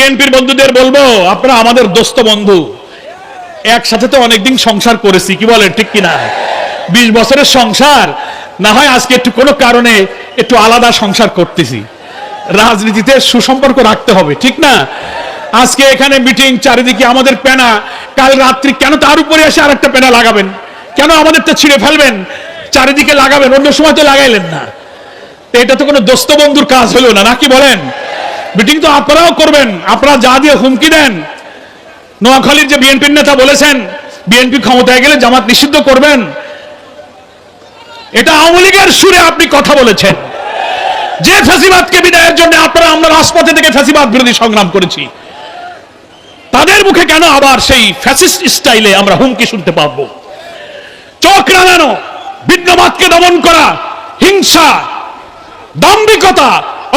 বিএনপির বন্ধুদের বলবো, আপনারা আমাদের দোস্ত বন্ধু, একসাথে তো অনেকদিন সংসার করেছি, কি বলেন ঠিক কিনা? 20 বছরের সংসার, না হয় আজকে একটু কোনো কারণে একটু আলাদা সংসার করতেছি। রাজনীতিতে সুসম্পর্ক রাখতে হবে, ঠিক না? আজকে এখানে মিটিং, চারিদিকে আমাদের পেনা, কাল রাত্রি কেন তার উপরে এসে আরেকটা পেনা লাগাবেন? কেন আমাদেরটা ছিঁড়ে ফেলবেন, চারিদিকে লাগাবেন, অন্য সময় তো লাগাইলেন না? এটা তো কোনো দোস্ত বন্ধুর কাজ হলো না, নাকি বলেন? মিটিং তো আপনারাও করবেন, আপনারা যা দিয়ে হুমকি দেন। নোয়াখালীর যে বিএনপির নেতা বলেছেন বিএনপি ক্ষমতায় গেলে জামাত নিষিদ্ধ করবেন, এটা আওয়ামী লীগের সুরে আপনি কথা বলেছেন। যে ফ্যাসিবাদকে বিদায়ের জন্য আমরা রাজপথে থেকে ফ্যাসিবাদ বিরোধী সংগ্রাম করেছি, তাদের মুখে কেন আবার সেই ফ্যাসিস্ট স্টাইলে আমরা হুমকি শুনতে পাবো? চোখ রাঙানো, বিদ্যমাতকে দমন করা, হিংসা, দাম্ভিকতা,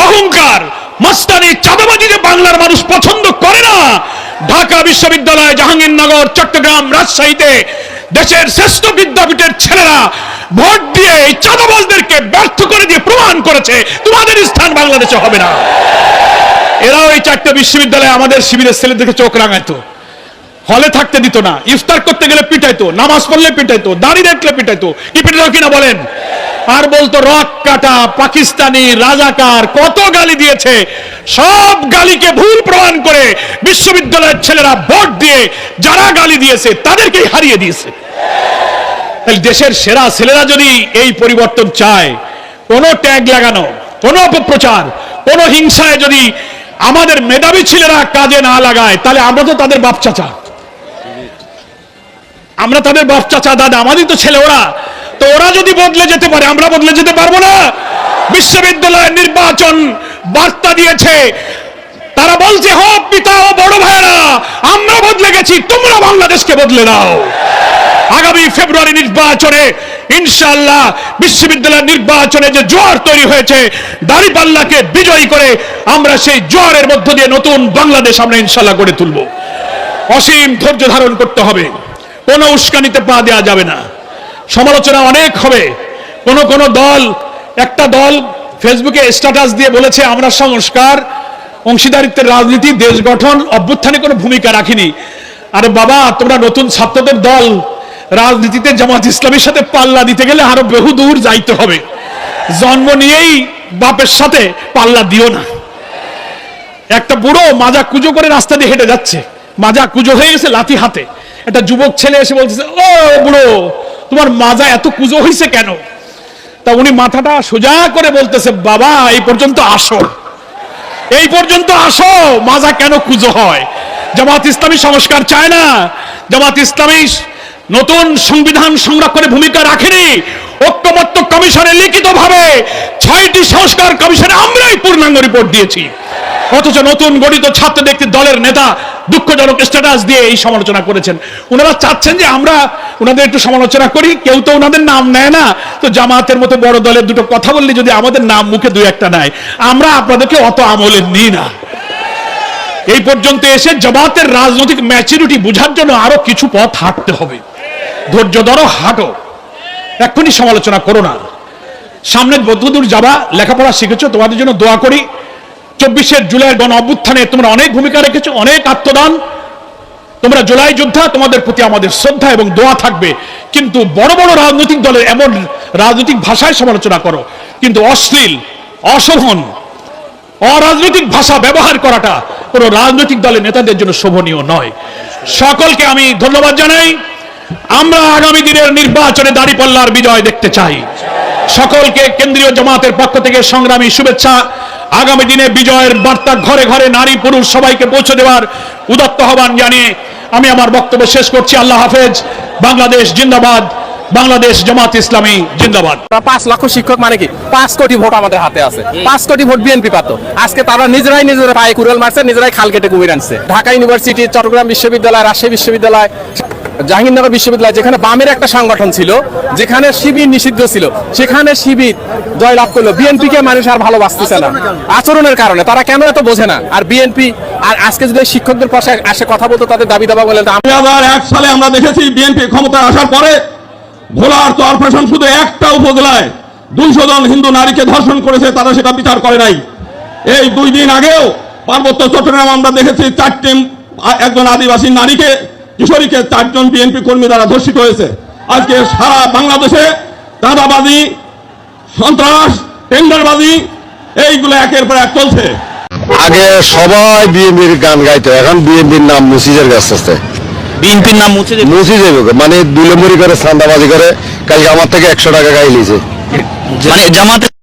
অহংকার, মাস্তানি, চাঁদাবাজি যে বাংলার মানুষ পছন্দ করে না। ঢাকা বিশ্ববিদ্যালয়, জাহাঙ্গীরনগর, চট্টগ্রাম, রাজশাহীতে দেশের শ্রেষ্ঠ বিদ্যাপীঠের ছেলেরা ভোট দিয়ে এই চাঁদাবাজদেরকে ব্যর্থ করে দিয়ে প্রমাণ করেছে তোমাদের স্থান বাংলাদেশে হবে না। এরাও এই 4টে বিশ্ববিদ্যালয়ে আমাদের শিবিরের ছেলেদেরকে চোখ রাঙাইতো, হলে থাকতে দিত না, ইফতার করতে গেলে পিটাইতো, নামাজ পড়লে পিটাইতো, দাড়ি দেখলে পিটাইতো, কি পিটাইতো কিনা বলেন? আর বলতো রক কাটা, পাকিস্তানি, রাজাকার, কত গালি দিয়েছে। সব গালিকে ভুল প্রমাণ করে বিশ্ববিদ্যালয়ের ছেলেরা ভোট দিয়ে যারা গালি দিয়েছে তাদেরকেই হারিয়ে দিয়েছে। দেশের সেরা ছেলেরা যদি এই পরিবর্তন চায়, কোনো ট্যাগ লাগানো, কোনো অপপ্রচার, কোনো হিংসায় যদি আমাদের মেধাবী ছেলেরা কাজে না লাগায়, তাহলে আমরা তো তাদের বাপ চাচা, আমরা তাদের বাপ চাচা, দাদা, আমাদের তো ছেলে ওরা। তো ওরা যদি বদলে যেতে পারে, আমরা বদলে যেতে পারবো না? বিশ্ববিদ্যালয়ের নির্বাচন বার্তা দিয়েছে, তারা বলছে হোক পিতা ও বড় ভাইরা, আমরা বদলে গেছি, তোমরা বাংলাদেশকে বদলে দাও। আগামী ফেব্রুয়ারি নির্বাচনে ইনশাআল্লাহ বিশ্ববিদ্যালয়ের নির্বাচনে যে জোয়ার তৈরি হয়েছে, দাঁড়িপাল্লাকে বিজয়ী করে আমরা সেই জোয়ারের মধ্য দিয়ে নতুন বাংলাদেশ আমরা ইনশাআল্লাহ গড়ে তুলব। অসীম ধৈর্য ধারণ করতে হবে, কোনো উস্কানিতে পা দেওয়া যাবে না। সমালোচনা অনেক হবে। কোন দল, একটা দল ফেসবুকে স্ট্যাটাস দিয়ে বলেছে আমরা সংস্কার, অংশীদারিত্বের রাজনীতি, দেশ গঠন, অভ্যুত্থানে কোনো ভূমিকা রাখিনি। আরে বাবা, তোমরা নতুন ছাত্রদের দল, রাজনীতিতে জামাত ইসলামীর সাথে পাল্লা দিতে গেলে আরো বহু দূর যাইতে হবে। জন্ম নিয়েই বাপের সাথে পাল্লা দিও না। একটা বুড়ো মাজা কুজো করে রাস্তা দিয়ে হেঁটে যাচ্ছে, মাজা কুজো হয়ে গেছে লাঠি হাতে। একটা যুবক ছেলে এসে বলতেছে, ও বুড়ো, তোমার মাজা এত কুজো হয়েছে কেন? তা উনি মাথাটা সোজা করে বলতেছে, বাবা এই পর্যন্ত আসো, এই পর্যন্ত আসো, মাজা কেন কুজো হয়? জামাত ইসলামী সংস্কার চায় না, জামাত ইসলামী নতুন সংবিধান সংরক্ষণে ভূমিকা রাখেনি। ঐক্যমত্য কমিশনে লিখিতভাবে 6টি সংস্কার কমিশনে আমরাই পূর্ণাঙ্গ রিপোর্ট দিয়েছি। অথচ নতুন গঠিত ছাত্রদের একটি দলের নেতা দুঃখজনক স্ট্যাটাস দিয়ে এই সমালোচনা করেছেন। ওনারা চাচ্ছেন যে আমরা ওনাদের একটু সমালোচনা করি, কেউ তো ওনাদের নাম নেয় না। তো জামাতের মতো বড় দলের দুটো কথা বললে যদি আমাদের নাম মুখে দু একটা নেয়, আমরা আপনাদেরকে অত আমলে নিই না। এই পর্যন্ত এসে জামাতের রাজনৈতিক ম্যাচুরিটি বোঝার জন্য আরো কিছু পথ হাঁটতে হবে। ধৈর্য ধরো, হাঁটো, এক্ষুনি সমালোচনা করো না। সামনে যতদূর যাবা, লেখাপড়া শিখেছো, তোমাদের জন্য দোয়া করি। 24শে জুলাইয়ের গণ অভ্যুত্থানে তোমরা অনেক ভূমিকা রেখেছো, অনেক আত্মদান, তোমরা জুলাই যোদ্ধা, তোমাদের প্রতি আমাদের শ্রদ্ধা এবং দোয়া থাকবে। কিন্তু বড় বড় রাজনৈতিক দলের এমন রাজনৈতিক ভাষায় সমালোচনা করো, কিন্তু অশ্লীল, অশোভন, অরাজনৈতিক ভাষা ব্যবহার করাটা কোনো রাজনৈতিক দলের নেতাদের জন্য শোভনীয় নয়। সকলকে আমি ধন্যবাদ জানাই। আমরা আগামী দিনের নির্বাচনে দাঁড়িপাল্লার বিজয় দেখতে চাই। সকলকে কেন্দ্রীয় জামাতের পক্ষ থেকে সংগ্রামী শুভেচ্ছা। আগামী দিনে বিজয়ের বার্তা ঘরে ঘরে নারী পুরুষ সবাইকে পৌঁছে দেওয়ার উদাত্ত আহ্বান জানিয়ে আমি আমার বক্তব্য শেষ করছি। আল্লাহ হাফেজ। বাংলাদেশ জিন্দাবাদ, বাংলাদেশ জামাত ইসলামী জিন্দাবাদ। 5 লক্ষ শিক্ষক মানে কি 5 কোটি ভোট আমাদের হাতে আছে। 5 কোটি ভোট বিএনপি পাত। আজকে তারা নিজেরাই পায়ে কুড়াল মারছে, নিজেরাই খাল কেটে কুমির আনছে। ঢাকা ইউনিভার্সিটি, চট্টগ্রাম বিশ্ববিদ্যালয়, রাজশাহী বিশ্ববিদ্যালয়, জাহাঙ্গীরনগর বিশ্ববিদ্যালয়, যেখানে বামের একটা সংগঠন ছিল, যেখানে শিবির নিষিদ্ধ ছিল, সেখানে শিবির জয়লাভ করলো। বিএনপি কে মানুষ আর ভালোবাসতেছে না আচরণের কারণে। তারা কেন এত বোঝে না? আর বিএনপি আর আজকে যদি শিক্ষকদের পাশে আসে কথা বলতো, তাদের দাবি দাবা বলে। 2001 সালে আমরা দেখেছি বিএনপি ক্ষমতায় আসার পরে ভোলার কর্পোরেশন শুধু একটা উপজেলায় 200 জন হিন্দু নারীকে ধর্ষণ করেছে, তারা সেটা বিচার করে নাই। এই 2 দিন আগেও পার্বত্য চট্টগ্রাম আমরা দেখেছি একজন আদিবাসী নারীকে কিশোরীকে 4 জন বিএনপি কর্মী দ্বারা ধর্ষিত হয়েছে। আজকে সারা বাংলাদেশে চাঁদাবাজি, সন্ত্রাস, টেন্ডারবাজি এইগুলো একের পর এক চলছে। আগে সবাই বিএনপির গান গাইতো, এখন বিএনপির নাম মুসিজের গাছ আছে। বিএনপির নাম মুছে যাবে মানে দুলেমুড়ি করে চাঁদাবাজি করে। কালকে আমার থেকে 100 টাকা গাই লিছে। মানে জামাতে